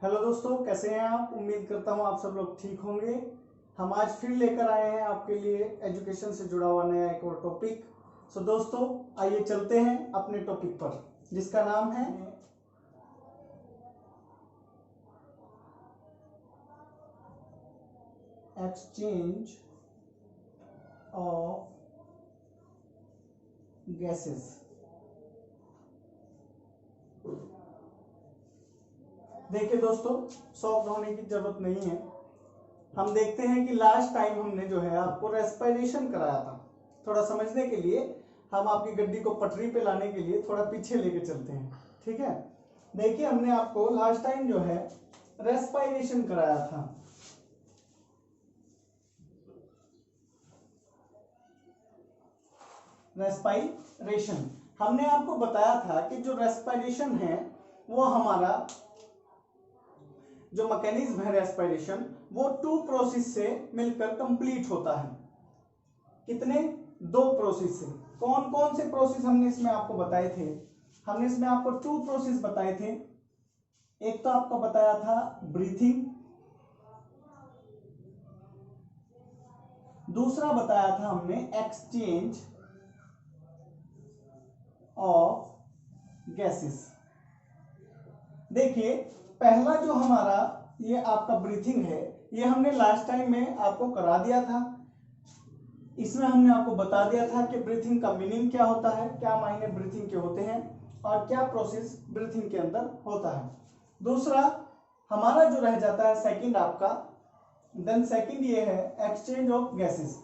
Hello दोस्तों, कैसे हैं आप। उम्मीद करता हूं आप सब लोग ठीक होंगे। हम आज फिर लेकर आए हैं आपके लिए एजुकेशन से जुड़ा हुआ नया एक और टॉपिक। सो दोस्तों, आइए चलते हैं अपने टॉपिक पर, जिसका नाम है एक्सचेंज ऑफ गैसेस। देखिए दोस्तों, शॉक होने की जरूरत नहीं है। हम देखते हैं कि लास्ट टाइम हमने जो है आपको रेस्पिरेशन कराया था। थोड़ा समझने के लिए हम आपकी गड्डी को पटरी पे लाने के लिए थोड़ा पीछे लेके चलते हैं, ठीक है। देखिए, हमने आपको लास्ट टाइम जो है रेस्पिरेशन कराया था। रेस्पिरेशन हमने आपको बताया था कि जो रेस्पिरेशन है वो हमारा जो मैकेनिज्म है रेस्पिरेशन, वो 2 प्रोसेस से मिलकर कंप्लीट होता है। कितने? 2 प्रोसेस से। कौन कौन से प्रोसेस हमने इसमें आपको बताए थे? हमने इसमें आपको 2 प्रोसेस बताए थे। एक तो आपको बताया था ब्रीथिंग, दूसरा बताया था हमने एक्सचेंज ऑफ गैसेस। देखिए, पहला जो हमारा ये आपका ब्रीथिंग है, ये हमने लास्ट टाइम में आपको करा दिया था। इसमें हमने आपको बता दिया था कि ब्रीथिंग का मीनिंग क्या होता है, क्या मायने ब्रीथिंग के होते हैं और क्या प्रोसेस ब्रीथिंग के अंदर होता है। दूसरा हमारा जो रह जाता है सेकंड आपका, देन सेकंड ये है एक्सचेंज ऑफ गैसेस।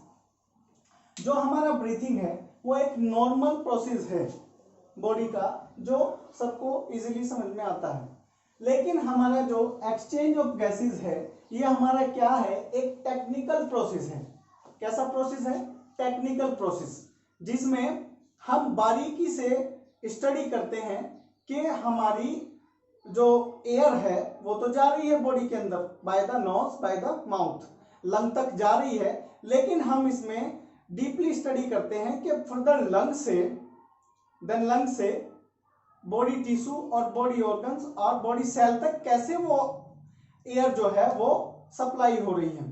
जो हमारा ब्रीथिंग है वो एक नॉर्मल प्रोसेस है बॉडी का, जो सबको इजीली समझ में आता है। लेकिन हमारा जो एक्सचेंज ऑफ गैसेस है, ये हमारा क्या है, एक टेक्निकल प्रोसेस है। कैसा प्रोसेस है? टेक्निकल प्रोसेस, जिसमें हम बारीकी से स्टडी करते हैं कि हमारी जो एयर है वो तो जा रही है बॉडी के अंदर by the nose, by the mouth, lung तक जा रही है। लेकिन हम इसमें डीपली स्टडी करते हैं कि फर्दर लंग से बॉडी टिश्यू और बॉडी ऑर्गन्स और बॉडी सेल तक कैसे वो एयर जो है वो सप्लाई हो रही है,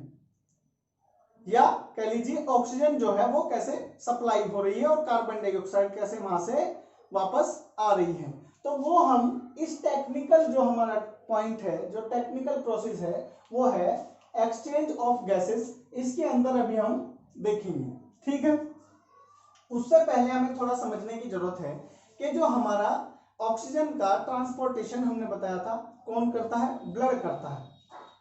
या कह लीजिए ऑक्सीजन जो है वो कैसे सप्लाई हो रही है और कार्बन डाइऑक्साइड कैसे वहां से वापस आ रही है। तो वो हम इस टेक्निकल जो हमारा पॉइंट है, जो टेक्निकल प्रोसेस है, वो है एक्सचेंज ऑफ गैसेस। इसके अंदर अभी हम देखेंगे, ठीक है। उससे पहले हमें थोड़ा समझने की जरूरत है कि जो हमारा ऑक्सीजन का ट्रांसपोर्टेशन हमने बताया था कौन करता है? ब्लड करता है।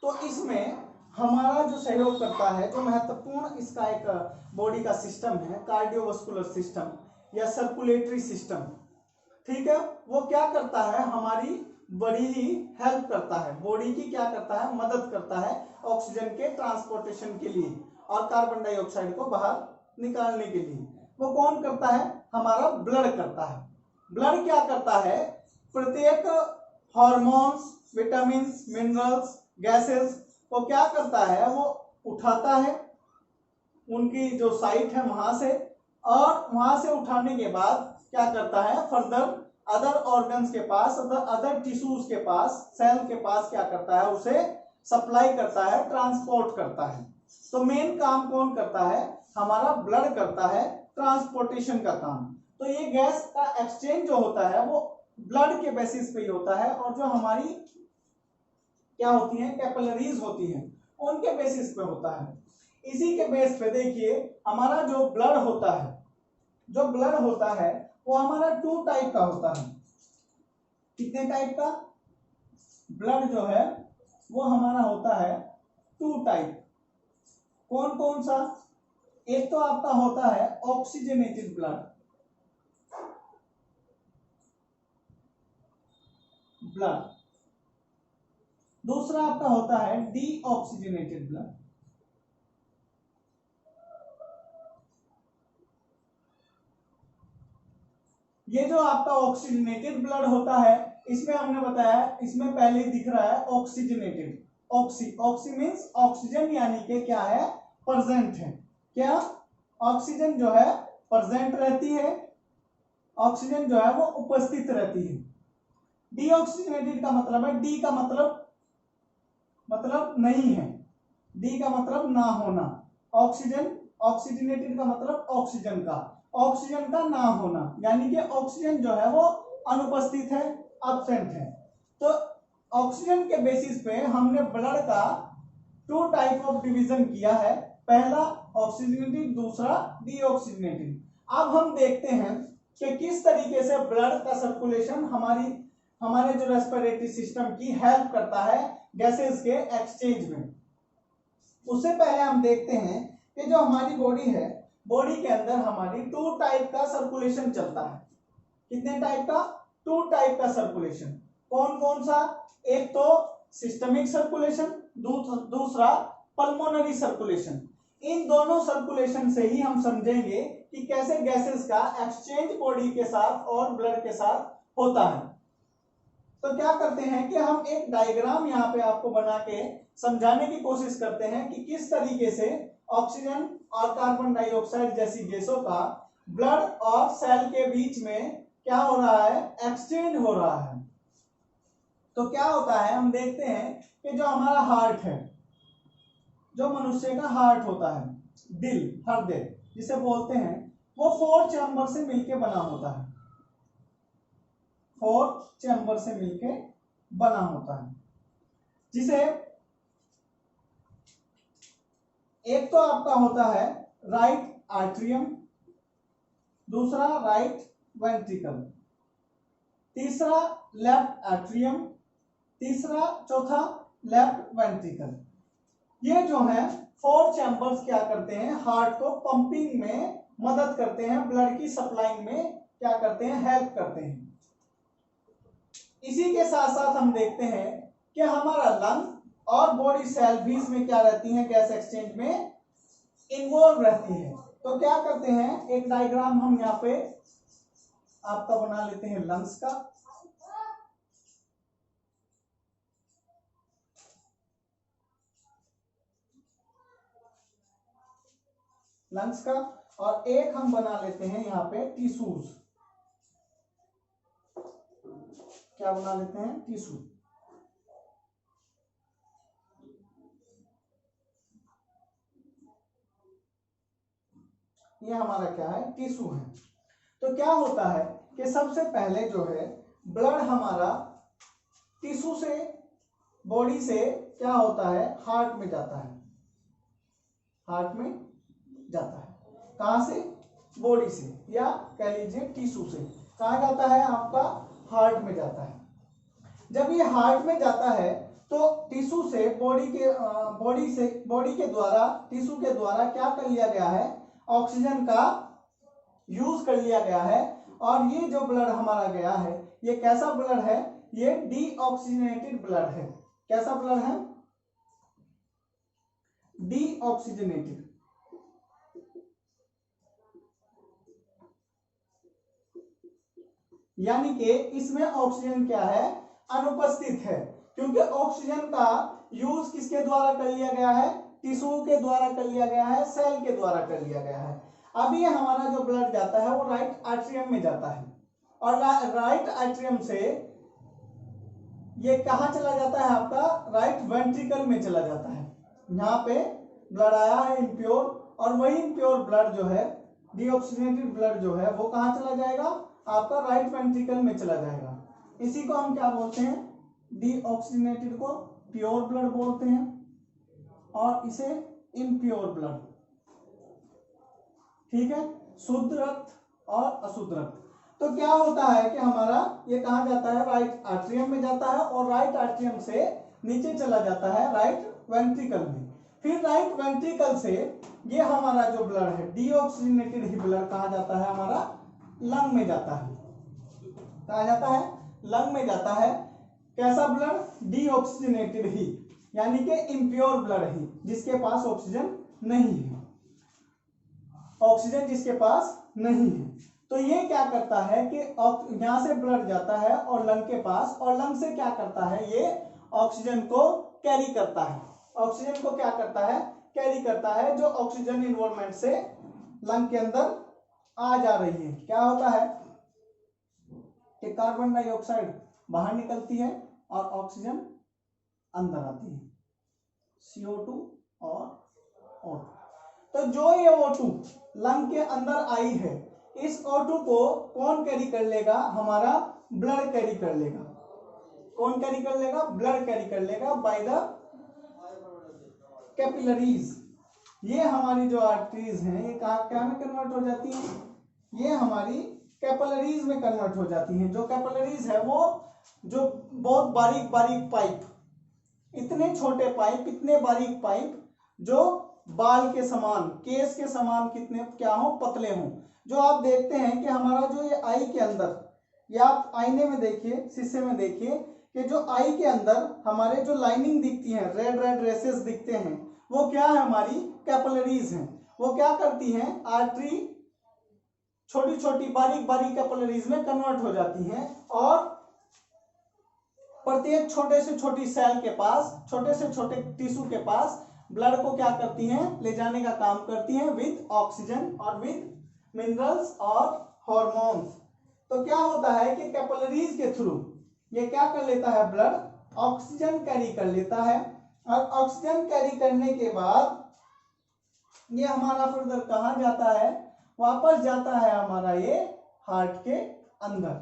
तो इसमें हमारा जो सहयोग करता है, जो महत्वपूर्ण इसका एक बॉडी का सिस्टम है, कार्डियोवास्कुलर सिस्टम या सर्कुलेटरी सिस्टम, ठीक है, वो क्या करता है? हमारी बड़ी ही हेल्प करता है, बॉडी की क्या करता है? मदद करता है ऑक्सीजन के ट्रांसपोर्टेशन के लिए और कार्बन डाइऑक्साइड को बाहर निकालने के लिए। वो कौन करता है? हमारा ब्लड करता है। ब्लड क्या करता है? प्रत्येक हार्मोन्स, विटामिन, मिनरल्स, गैसेस को क्या करता है? वो उठाता है उनकी जो साइट है वहां से, और वहां से उठाने के बाद क्या करता है? फर्दर अदर ऑर्गन्स के पास, अदर टिश्यूज के पास, सेल के पास क्या करता है? उसे सप्लाई करता है, ट्रांसपोर्ट करता है। तो मेन काम कौन करता है? हमारा ब्लड करता है ट्रांसपोर्टेशन का काम। तो ये गैस का एक्सचेंज जो होता है वो ब्लड के बेसिस पे ही होता है, और जो हमारी क्या होती हैं, कैपिलरीज होती हैं, उनके बेसिस पे होता है। इसी के बेस पे देखिए, हमारा जो ब्लड होता है, जो ब्लड होता है वो हमारा 2 टाइप का होता है। कितने टाइप का? ब्लड जो है वो हमारा होता है 2 टाइप। कौन कौन सा? एक तो आपका होता है ऑक्सीजनेटेड ब्लड, दूसरा आपका होता है डीऑक्सीजनेटेड ब्लड। ये जो आपका ऑक्सीजनेटेड ब्लड होता है, इसमें हमने बताया, इसमें पहले दिख रहा है ऑक्सीजनेटेड। ऑक्सी मींस ऑक्सीजन, यानी कि क्या है? प्रेजेंट है। क्या? ऑक्सीजन जो है प्रेजेंट रहती है, ऑक्सीजन जो है वो उपस्थित रहती है। डीऑक्सीजनेटेड का मतलब है, डी का मतलब मतलब नहीं है, डी का मतलब ना होना, ऑक्सीजन ऑक्सीजनेटेड का मतलब ऑक्सीजन का ना होना, यानी कि ऑक्सीजन जो है वो अनुपस्थित है, एब्सेंट है। तो ऑक्सीजन के बेसिस पे हमने ब्लड का 2 टाइप ऑफ डिवीजन किया है, पहला ऑक्सीजनेटेड, दूसरा डीऑक्सीजनेटेड। अब हम देखते हैं कि किस तरीके से ब्लड का सर्कुलेशन हमारे जो रेस्पिरेटरी सिस्टम की हेल्प करता है गैसेस के एक्सचेंज में। उससे पहले हम देखते हैं कि जो हमारी बॉडी है, बॉडी के अंदर हमारी 2 टाइप का सर्कुलेशन चलता है। कितने टाइप का? 2 टाइप का सर्कुलेशन। कौन कौन सा? एक तो सिस्टमिक सर्कुलेशन, दूसरा पल्मोनरी सर्कुलेशन। इन दोनों सर्कुलेशन से ही हम समझेंगे कि कैसे गैसेस का एक्सचेंज बॉडी के साथ और ब्लड के साथ होता है। तो क्या करते हैं कि हम एक डायग्राम यहाँ पे आपको बना के समझाने की कोशिश करते हैं कि किस तरीके से ऑक्सीजन और कार्बन डाइऑक्साइड जैसी गैसों का ब्लड और सेल के बीच में क्या हो रहा है, एक्सचेंज हो रहा है। तो क्या होता है, हम देखते हैं कि जो हमारा हार्ट है, जो मनुष्य का हार्ट होता है, दिल, हृदय जिसे बोलते हैं, वो 4 चैम्बर से मिलकर बना होता है, 4 चैम्बर से मिलकर बना होता है, जिसे एक तो आपका होता है राइट आर्ट्रियम, दूसरा राइट वेंट्रिकल, तीसरा लेफ्ट आर्ट्रियम, चौथा लेफ्ट वेंट्रिकल। ये जो है 4 चैम्बर्स क्या करते हैं, हार्ट को पंपिंग में मदद करते हैं, ब्लड की सप्लाइंग में क्या करते हैं, हेल्प करते हैं। इसी के साथ साथ हम देखते हैं कि हमारा लंग और बॉडी सेल भी इसमें क्या रहती हैं, गैस एक्सचेंज में इन्वॉल्व रहती है। तो क्या करते हैं, एक डायग्राम हम यहाँ पे आपका बना लेते हैं लंग्स का। लंग्स का, और एक हम बना लेते हैं यहाँ पे टिश्यूज। क्या बना लेते हैं, टिश्यू। ये हमारा क्या है, टिश्यू है। तो क्या होता है कि सबसे पहले जो है ब्लड हमारा टिश्यू से, बॉडी से क्या होता है, हार्ट में जाता है, हार्ट में जाता है। कहां से, बॉडी से, या कह लीजिए टिश्यू से। कहां जाता है, आपका हार्ट में जाता है। जब ये हार्ट में जाता है तो टिश्यू से बॉडी के द्वारा, टिश्यू के द्वारा क्या कर लिया गया है, ऑक्सीजन का यूज कर लिया गया है। और ये जो ब्लड हमारा गया है, ये कैसा ब्लड है, ये डीऑक्सीजनेटेड ब्लड है। कैसा ब्लड है, डीऑक्सीजनेटेड। यानी कि इसमें ऑक्सीजन क्या है, अनुपस्थित है, क्योंकि ऑक्सीजन का यूज किसके द्वारा कर लिया गया है, टिश्यू के द्वारा कर लिया गया है, सेल के द्वारा कर लिया गया है। अब ये हमारा जो ब्लड जाता है वो राइट आर्ट्रियम में जाता है, और राइट आर्ट्रियम से ये कहां चला जाता है, आपका राइट वेंट्रिकल में चला जाता है। यहाँ पे ब्लड आया है इम्प्योर, और वही इम्प्योर ब्लड जो है, डीऑक्सीजनेटेड ब्लड जो है, वो कहां चला जाएगा, आपका राइट वेंट्रिकल में चला जाएगा। इसी को हम क्या बोलते हैं, डीऑक्सीजनेटेड को प्योर ब्लड बोलते हैं, और इसे इम्प्योर ब्लड। ठीक है, शुद्ध रक्त और अशुद्ध रक्त। तो क्या होता है कि हमारा ये कहां जाता है, राइट आर्ट्रियम में जाता है, और राइट आर्ट्रियम से नीचे चला जाता है राइट वेंट्रिकल में। फिर राइट वेंट्रिकल से ये हमारा जो ब्लड है, डीऑक्सीजनेटेड ही ब्लड कहां जाता है, हमारा लंग में जाता है। कहां जाता है, लंग में जाता है। कैसा ब्लड, डीऑक्सीजनेटेड ही, यानी कि इम्प्योर ब्लड ही, जिसके पास ऑक्सीजन नहीं है, ऑक्सीजन जिसके पास नहीं है। तो ये क्या करता है कि यहां से ब्लड जाता है और लंग के पास, और लंग से क्या करता है, ये ऑक्सीजन को कैरी करता है। ऑक्सीजन को क्या करता है, कैरी करता है, जो ऑक्सीजन इन्वायरमेंट से लंग के अंदर आ जा रही है। क्या होता है कि कार्बन डाइऑक्साइड बाहर निकलती है और ऑक्सीजन अंदर आती है। CO2 और O2। तो जो ये O2 लंग के अंदर आई है, इस O2 को कौन कैरी कर लेगा? हमारा ब्लड कैरी कर लेगा। कौन कैरी कर लेगा? ब्लड कैरी कर लेगा बाय द कैपिलरीज। ये हमारी जो आर्टरीज हैं ये क्या में कन्वर्ट हो जाती हैं? ये हमारी कैपिलरीज में कन्वर्ट हो जाती हैं। जो कैपिलरीज है वो जो बहुत बारीक बारीक पाइप, इतने छोटे पाइप, इतने बारीक पाइप जो बाल के समान, केस के समान कितने क्या हो, पतले हों। जो आप देखते हैं कि हमारा जो ये आई के अंदर, या आप आईने में देखिए, शीशे में देखिए कि जो आई के अंदर हमारे जो लाइनिंग दिखती है, रेड रेड रेसेस दिखते हैं, वो क्या है? हमारी कैपिलरीज हैं। वो क्या करती हैं? आर्टरी छोटी छोटी बारीक बारीक कैपिलरीज में कन्वर्ट हो जाती हैं और प्रत्येक छोटे से छोटी सेल के पास, छोटे से छोटे टिश्यू के पास ब्लड को क्या करती हैं? ले जाने का काम करती हैं विद ऑक्सीजन और विद मिनरल्स और हॉर्मोन्स। तो क्या होता है कि कैपिलरीज के थ्रू ये क्या कर लेता है? ब्लड ऑक्सीजन कैरी कर लेता है, और ऑक्सीजन कैरी करने के बाद ये हमारा फर्दर कहाँ जाता है? वापस जाता है हमारा ये हार्ट के अंदर।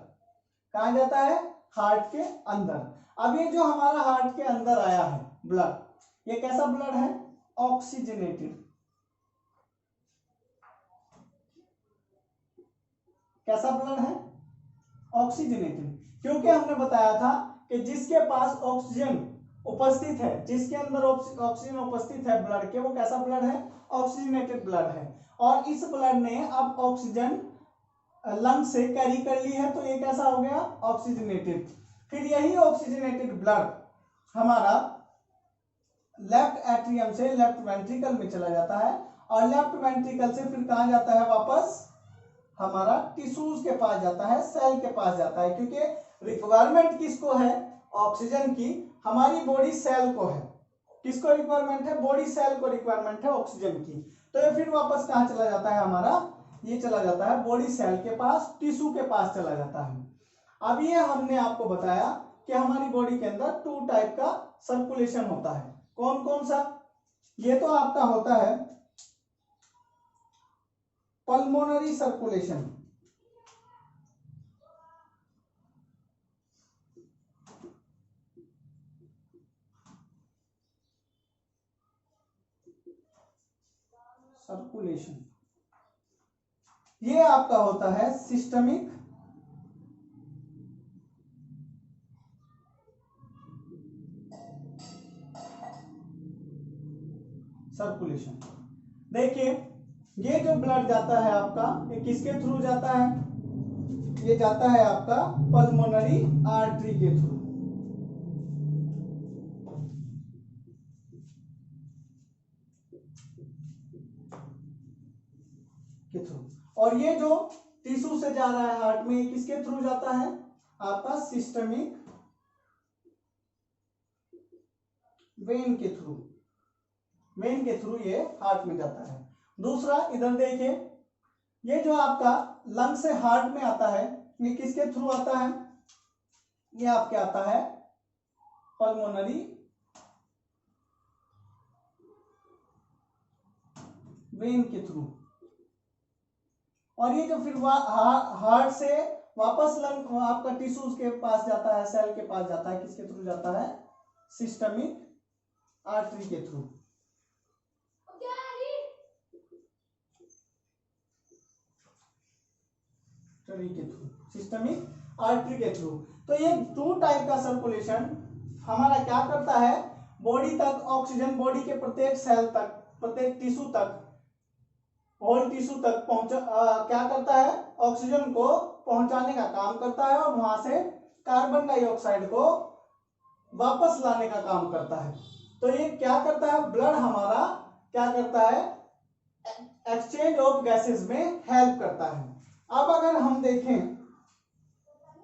कहाँ जाता है? हार्ट के अंदर। अब ये जो हमारा हार्ट के अंदर आया है ब्लड, ये कैसा ब्लड है? ऑक्सीजनेटेड। कैसा ब्लड है? ऑक्सीजनेटेड। क्योंकि हमने बताया था कि जिसके पास ऑक्सीजन उपस्थित है, जिसके अंदर ऑक्सीजन उपस्थित है ब्लड के, वो कैसा ब्लड है? ऑक्सीजनेटेड ब्लड है। और इस ब्लड ने अब ऑक्सीजन लंग से कैरी कर ली है, तो ये कैसा हो गया? ऑक्सीजनेटेड। फिर यही ऑक्सीजनेटेड ब्लड हमारा लेफ्ट एट्रियम से लेफ्ट वेंट्रिकल में चला जाता है, और लेफ्ट वेंट्रिकल से फिर कहां जाता है? वापस हमारा टिश्यूज के पास जाता है, सेल के पास जाता है। क्योंकि रिक्वायरमेंट किसको है? ऑक्सीजन की। हमारी बॉडी सेल को है। किसको रिक्वायरमेंट है? बॉडी सेल को रिक्वायरमेंट है ऑक्सीजन की। तो ये फिर वापस कहां चला जाता है? हमारा ये चला जाता है बॉडी सेल के पास, टिश्यू के पास चला जाता है। अब ये हमने आपको बताया कि हमारी बॉडी के अंदर 2 टाइप का सर्कुलेशन होता है। कौन कौन सा? ये तो आपका होता है पल्मोनरी सर्कुलेशन, सर्कुलेशन। ये आपका होता है सिस्टमिक सर्कुलेशन। देखिए ये जो ब्लड जाता है आपका, ये किसके थ्रू जाता है? ये जाता है आपका पल्मोनरी आर्टरी के थ्रू। और ये जो टिश्यू से जा रहा है हार्ट में, किसके थ्रू जाता है? आपका सिस्टमिक वेन के थ्रू। वेन के थ्रू ये हार्ट में जाता है। दूसरा इधर देखिए, ये जो आपका लंग से हार्ट में आता है, ये किसके थ्रू आता है? ये आपके आता है पल्मोनरी वेन के थ्रू। और ये जो फिर हार्ट से वापस लंग आपका टिश्यूज के पास जाता है, सेल के पास जाता है, किसके थ्रू जाता है? सिस्टमिक आर्टरी के थ्रू। के थ्रू, सिस्टमिक आर्टरी के थ्रू। तो ये 2 टाइप का सर्कुलेशन हमारा क्या करता है? बॉडी तक ऑक्सीजन, बॉडी के प्रत्येक सेल तक, प्रत्येक टिश्यू तक, होल टिश्यू तक क्या करता है? ऑक्सीजन को पहुंचाने का काम करता है, और वहां से कार्बन डाइऑक्साइड को वापस लाने का काम करता है। तो ये क्या करता है? ब्लड हमारा क्या करता है? एक्सचेंज ऑफ गैसेस में हेल्प करता है। अब अगर हम देखें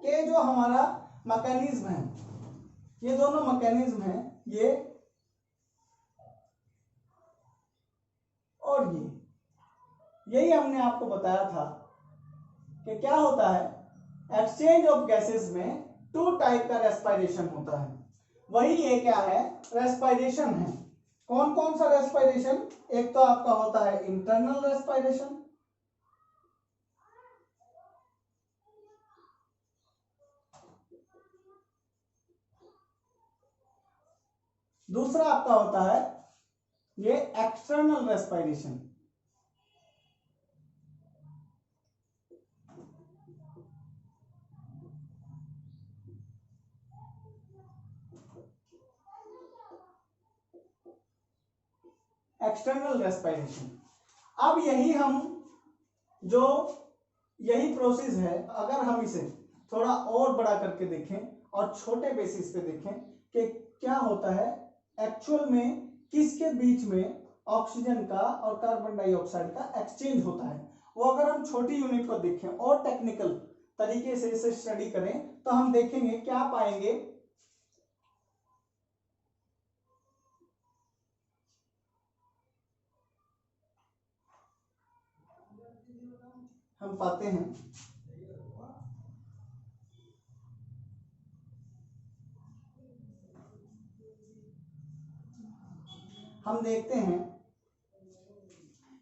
कि जो हमारा मैकेनिज्म है, ये दोनों मैकेनिज्म हैं, ये और यही हमने आपको बताया था कि क्या होता है? एक्सचेंज ऑफ गैसेस में 2 टाइप का रेस्पिरेशन होता है। वही ये क्या है? रेस्पिरेशन है। कौन कौन सा रेस्पिरेशन? एक तो आपका होता है इंटरनल रेस्पिरेशन, दूसरा आपका होता है ये एक्सटर्नल रेस्पिरेशन। External respiration. अब जो यही प्रोसेस है, अगर हम इसे थोड़ा और बड़ा करके देखें और छोटे बेसिस पे देखें कि क्या होता है एक्चुअल में, किसके बीच में ऑक्सीजन का और कार्बन डाइऑक्साइड का एक्सचेंज होता है, वो अगर हम छोटी यूनिट को देखें और टेक्निकल तरीके से इसे स्टडी करें तो हम देखेंगे क्या पाएंगे, हम पाते हैं हम देखते हैं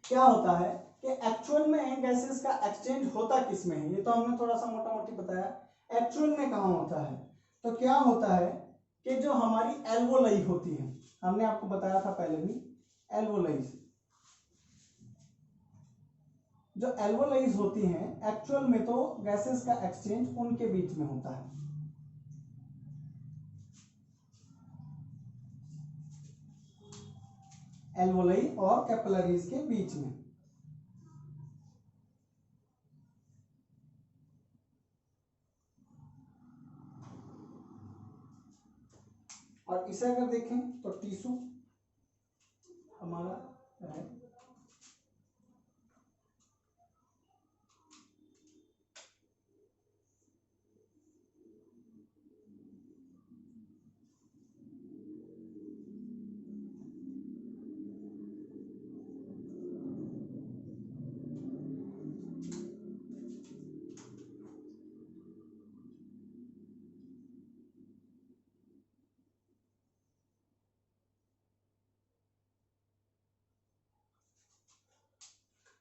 क्या होता है कि एक्चुअल में गैसेस का एक्सचेंज होता किस में है। ये तो हमने थोड़ा सा मोटा मोटी बताया, एक्चुअल में कहाँ होता है। तो क्या होता है कि जो हमारी एल्वोलाई होती है, हमने आपको बताया था पहले भी, एल्वोलाइज, जो एल्वोलाइज होती हैं एक्चुअल में तो गैसेस का एक्सचेंज उनके बीच में होता है। एल्वोलाई और कैपिलरीज के बीच में। और इसे अगर देखें तो टिश्यू हमारा है,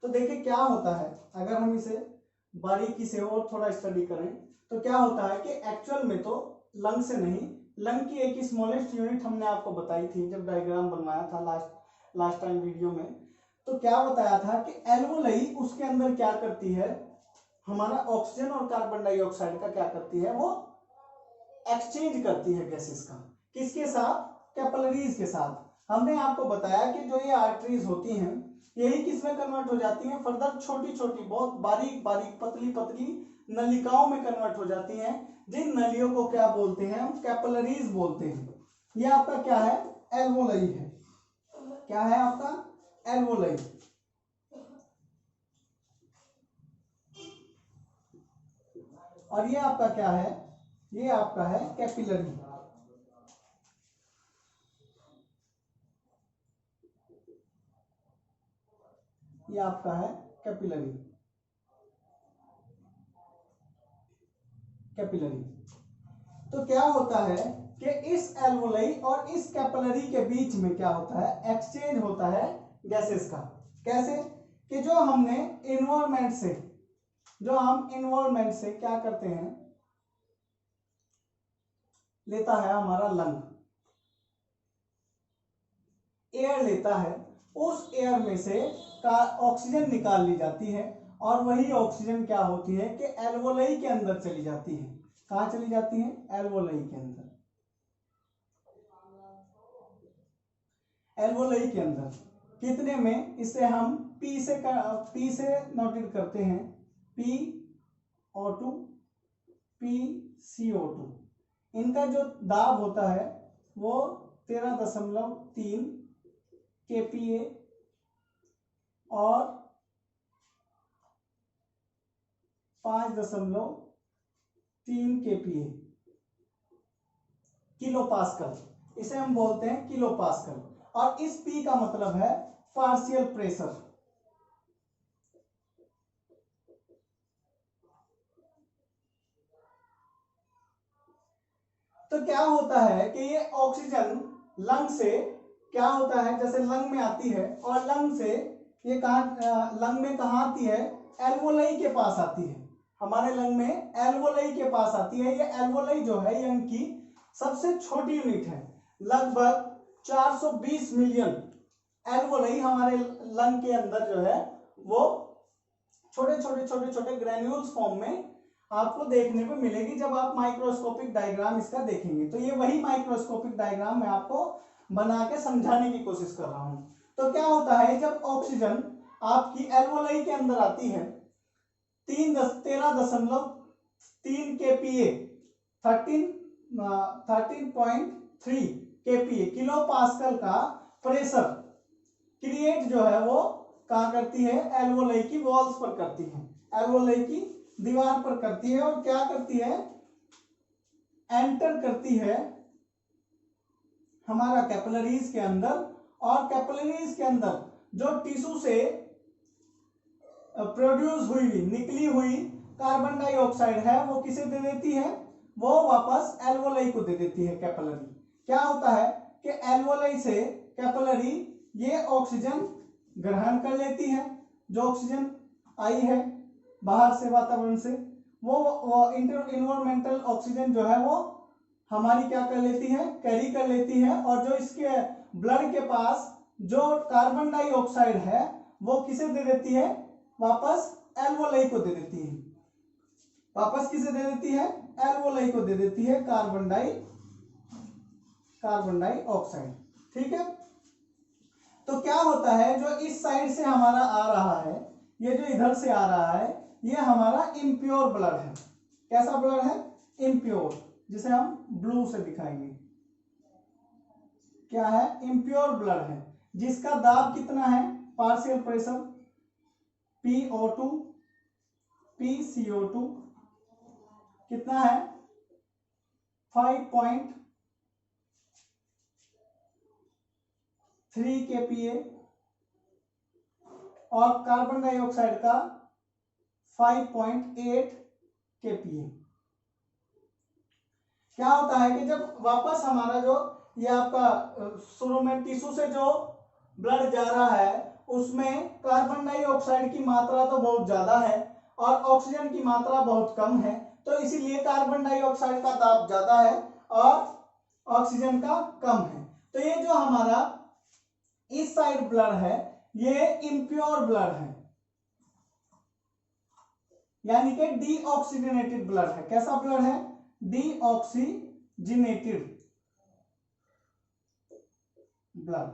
तो देखिए क्या होता है अगर हम इसे बारीकी से और थोड़ा स्टडी करें तो क्या होता है कि एक्चुअल में तो लंग से नहीं, लंग की एक स्मॉलेस्ट यूनिट हमने आपको बताई थी जब डायग्राम बनवाया था लास्ट टाइम वीडियो में। तो क्या बताया था कि एल्वोलाई उसके अंदर क्या करती है, हमारा ऑक्सीजन और कार्बन डाइऑक्साइड का क्या करती है, वो एक्सचेंज करती है गैसेस का। किसके साथ? कैपिलरीज के साथ। हमने आपको बताया कि जो ये आर्टरीज होती हैं यही किसमें कन्वर्ट हो जाती हैं, फर्दर छोटी छोटी बहुत बारीक बारीक पतली पतली नलिकाओं में कन्वर्ट हो जाती हैं, जिन नलियों को क्या बोलते हैं हम? कैपिलरीज बोलते हैं। ये आपका क्या है? एल्वोलाई है। क्या है आपका? एल्वोलाई। और ये आपका क्या है? ये आपका है कैपिलरी। ये आपका है कैपिलरी। कैपिलरी। तो क्या होता है कि इस एल्वोलाई और इस कैपिलरी के बीच में क्या होता है? एक्सचेंज होता है गैसेस का। कैसे? कि जो हम इन्वॉल्वमेंट से क्या करते हैं, लेता है हमारा लंग, एयर लेता है, उस एयर में से ऑक्सीजन निकाल ली जाती है और वही ऑक्सीजन क्या होती है कि एल्वोलाई के अंदर चली जाती है। कहां चली जाती है? एल्वोलाई के अंदर। एल्वोलाई के अंदर कितने में? इसे हम पी से नोटेट करते हैं, PO2 PCO2। इनका जो दाब होता है वो 13.3 kPa और 5.3 kPa, किलो पास्कल। इसे हम बोलते हैं किलो पास्कल। और इस P का मतलब है पार्शियल प्रेशर। तो क्या होता है कि ये ऑक्सीजन लंग से क्या होता है, जैसे लंग में आती है और लंग से ये कहाँ, लंग में कहाँ आती है, एल्वोलाई के पास आती है, हमारे लंग में एल्वोलाई के पास आती है। ये एल्वोलाई जो है लंग की सबसे छोटी यूनिट है, लगभग 420 मिलियन एल्वोलाई हमारे लंग के अंदर जो है वो छोटे छोटे छोटे छोटे ग्रेन्यूल्स फॉर्म में आपको देखने को मिलेगी जब आप माइक्रोस्कोपिक डायग्राम इसका देखेंगे। तो ये वही माइक्रोस्कोपिक डायग्राम मैं आपको बना के समझाने की कोशिश कर रहा हूं। तो क्या होता है, जब ऑक्सीजन आपकी एल्वोलाई के अंदर आती है 13.3 kPa 13.3 kPa किलो पास्कल का प्रेशर क्रिएट जो है वो कहाँ करती है, एल्वोलाई की वॉल्स पर करती है, एल्वोलाई की दीवार पर करती है। और क्या करती है, एंटर करती है हमारा कैपिलरीज के अंदर, और कैपिलरीज के अंदर जो टिश्यू से प्रोड्यूस हुई निकली हुई कार्बन डाइऑक्साइड है वो किसे दे देती है, वो वापस एल्वोलाई को दे देती है कैपिलरी। क्या होता है कि एल्वोलाई से कैपिलरी ये ऑक्सीजन ग्रहण कर लेती है, जो ऑक्सीजन आई है बाहर से वातावरण से, वो इन्वायरमेंटल ऑक्सीजन जो है वो हमारी क्या कर लेती है, कैरी कर लेती है। और जो इसके ब्लड के पास जो कार्बन डाइऑक्साइड है वो किसे दे देती है, वापस एल्वोलाई को दे देती है, वापस किसे दे देती है, एल्वोलाई को दे देती है कार्बन डाइऑक्साइड। ठीक है, तो क्या होता है, जो इस साइड से हमारा आ रहा है, ये जो इधर से आ रहा है, ये हमारा इम्प्योर ब्लड है। कैसा ब्लड है, इम्प्योर, जिसे हम ब्लू से दिखाएंगे। क्या है, इम्प्योर ब्लड है, जिसका दाब कितना है, पार्शियल प्रेशर PO2 PCO2 कितना है, 5.3 kPa, और कार्बन डाइऑक्साइड का 5.8 kPa। क्या होता है कि जब वापस हमारा जो ये आपका शुरू में टिश्यू से जो ब्लड जा रहा है उसमें कार्बन डाइऑक्साइड की मात्रा तो बहुत ज्यादा है और ऑक्सीजन की मात्रा बहुत कम है, तो इसीलिए कार्बन डाइऑक्साइड का दाब ज्यादा है और ऑक्सीजन का कम है। तो ये जो हमारा इस साइड ब्लड है ये इम्प्योर ब्लड है, यानी कि डीऑक्सीजनेटेड ब्लड है। कैसा ब्लड है, डीऑक्सीजनेटेड ब्लड,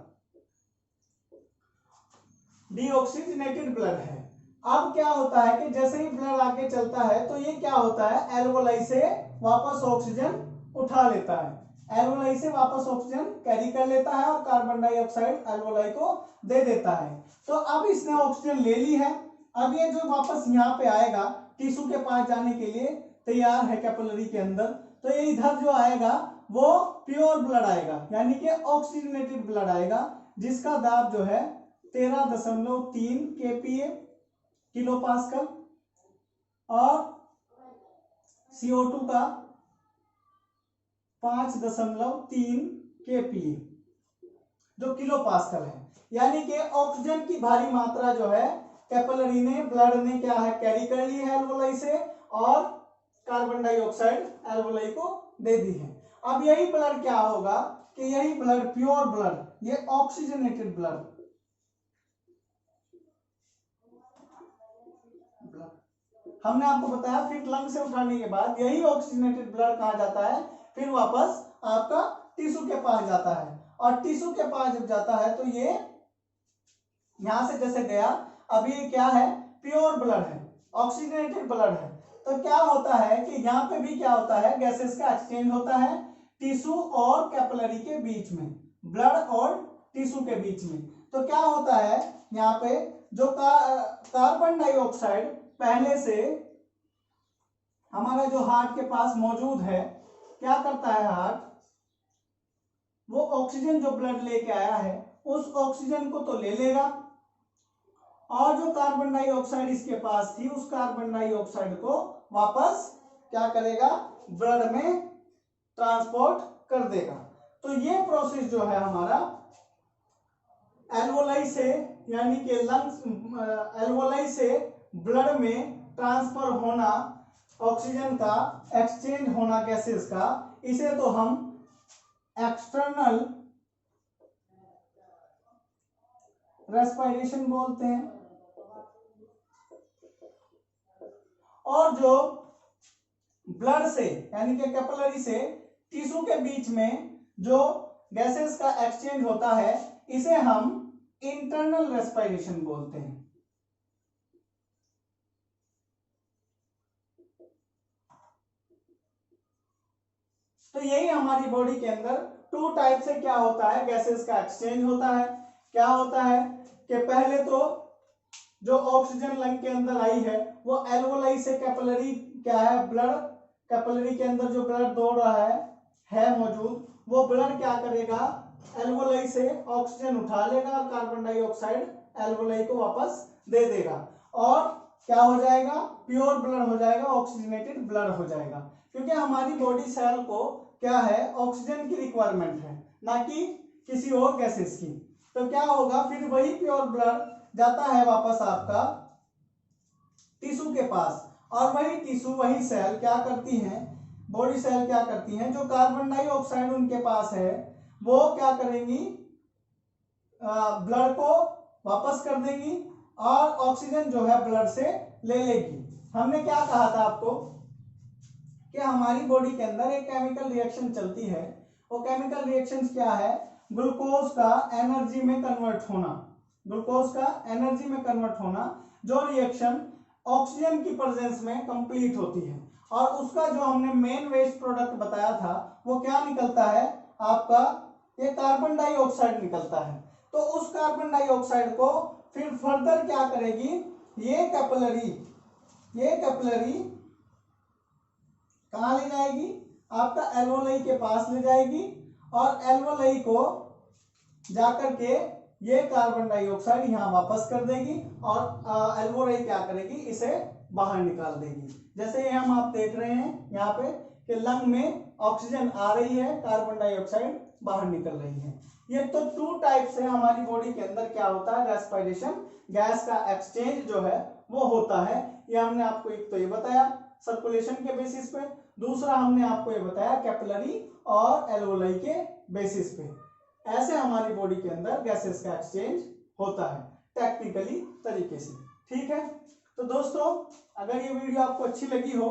डीऑक्सीजनेटेड ब्लड है। अब क्या होता है कि जैसे ही ब्लड आगे चलता है तो ये क्या होता है, एल्वोलाई से वापस ऑक्सीजन उठा लेता है, एल्वोलाई से वापस ऑक्सीजन कैरी कर लेता है और कार्बन डाइऑक्साइड एल्वोलाई को दे देता है। तो अब इसने ऑक्सीजन ले ली है, अब ये जो वापस यहाँ पे आएगा टिश्यू के पास जाने के लिए तैयार है कैपिलरी के अंदर, तो ये इधर जो आएगा वो प्योर ब्लड आएगा, यानी कि ऑक्सीजनेटेड ब्लड आएगा, जिसका दाब जो है 13.3 kPa किलो पास्कल और CO2 का 5.3 kPa जो किलो पास्कल है। यानी कि ऑक्सीजन की भारी मात्रा जो है कैपिलरी ने, ब्लड ने क्या है, कैरी कर ली है एल्वोलाई से और कार्बन डाइऑक्साइड एल्वोलाई को दे दी है। अब यही ब्लड क्या होगा कि यही ब्लड प्योर ब्लड, ये ऑक्सीजनेटेड ब्लड, हमने आपको बताया फिर लंग से उठाने के बाद यही ऑक्सीजनेटेड ब्लड कहाँ जाता है, फिर वापस आपका टिश्यू के पास जाता है, और टिश्यू के पास जब जाता है तो ये यहां से जैसे गया, अब ये क्या है, प्योर ब्लड है, ऑक्सीजनेटेड ब्लड है। तो क्या होता है कि यहाँ पे भी क्या होता है, गैसेस का एक्सचेंज होता है टिश्यू और कैपिलरी के बीच में, ब्लड और टिश्यू के बीच में। तो क्या होता है यहाँ पे, जो कार्बन डाइऑक्साइड पहले से हमारा जो हार्ट के पास मौजूद है, क्या करता है हार्ट, वो ऑक्सीजन जो ब्लड लेके आया है उस ऑक्सीजन को तो ले लेगा, और जो कार्बन डाइऑक्साइड इसके पास थी उस कार्बन डाइऑक्साइड को वापस क्या करेगा, ब्लड में ट्रांसपोर्ट कर देगा। तो ये प्रोसेस जो है हमारा एल्वोलाई से यानी कि लंग्स एल्वोलाई से ब्लड में ट्रांसफर होना ऑक्सीजन का, एक्सचेंज होना गैसेस का, इसे तो हम एक्सटर्नल रेस्पिरेशन बोलते हैं। और जो ब्लड से यानी कि कैपिलरी से टिश्यू के बीच में जो गैसेस का एक्सचेंज होता है इसे हम इंटरनल रेस्पिरेशन बोलते हैं। तो यही हमारी बॉडी के अंदर टू टाइप से क्या होता है, गैसेस का एक्सचेंज होता है। क्या होता है कि पहले तो जो ऑक्सीजन लंग के अंदर आई है वो एल्वोलाई से कैपिलरी क्या है, ब्लड कैपिलरी के अंदर जो ब्लड दौड़ रहा है मौजूद, वो ब्लड क्या करेगा, एल्वोलाई से ऑक्सीजन उठा लेगा और कार्बन डाइऑक्साइड एल्वोलाई को वापस दे देगा और क्या हो जाएगा, प्योर ब्लड हो जाएगा, ऑक्सीजनेटेड ब्लड हो जाएगा। क्योंकि हमारी बॉडी सेल को क्या है, ऑक्सीजन की रिक्वायरमेंट है, ना कि किसी और गैसेस की। तो क्या होगा, फिर वही प्योर ब्लड जाता है वापस आपका टिश्यू के पास और वही टिश्यू वही सेल क्या करती हैं, बॉडी सेल क्या करती हैं, जो कार्बन डाइऑक्साइड उनके पास है वो क्या करेंगी, ब्लड को वापस कर देंगी और ऑक्सीजन जो है ब्लड से ले लेगी। हमने क्या कहा था आपको कि हमारी बॉडी के अंदर एक केमिकल रिएक्शन चलती है, वो केमिकल रिएक्शंस क्या है, ग्लूकोज का एनर्जी में कन्वर्ट होना, ग्लूकोज का एनर्जी में कन्वर्ट होना, जो रिएक्शन ऑक्सीजन की प्रेजेंस में कंप्लीट होती है और उसका जो हमने मेन वेस्ट प्रोडक्ट बताया था वो क्या निकलता है आपका, ये कार्बन डाइऑक्साइड निकलता है। तो उस कार्बन डाइऑक्साइड को फिर फर्दर क्या करेगी, ये कैपिलरी कहाँ ले जाएगी, आपका एल्वोलाई के पास ले जाएगी और एल्वोलाई को जाकर के ये कार्बन डाइऑक्साइड यहाँ वापस कर देगी और एल्वोलाई क्या करेगी, इसे बाहर निकाल देगी। जैसे ये हम आप देख रहे हैं यहाँ पे कि लंग में ऑक्सीजन आ रही है, कार्बन डाइऑक्साइड बाहर निकल रही है। ये तो टू टाइप से हमारी बॉडी के अंदर क्या होता है, रेस्पिरेशन, गैस का एक्सचेंज जो है वो होता है। ये हमने आपको एक तो ये बताया सर्कुलेशन के बेसिस पे, दूसरा हमने आपको ये बताया कैपिलरी और एल्वोलाई के बेसिस पे। ऐसे हमारी बॉडी के अंदर गैसेस का एक्सचेंज होता है टेक्निकली तरीके से। ठीक है, तो दोस्तों अगर ये वीडियो आपको अच्छी लगी हो,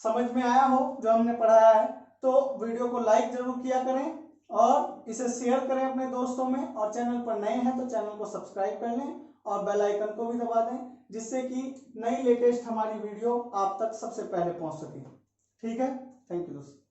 समझ में आया हो जो हमने पढ़ाया है, तो वीडियो को लाइक जरूर किया करें और इसे शेयर करें अपने दोस्तों में, और चैनल पर नए हैं तो चैनल को सब्सक्राइब कर लें और बेल आइकन को भी दबा दें, जिससे कि नई लेटेस्ट हमारी वीडियो आप तक सबसे पहले पहुंच सके। ठीक है, थैंक यू दोस्तों।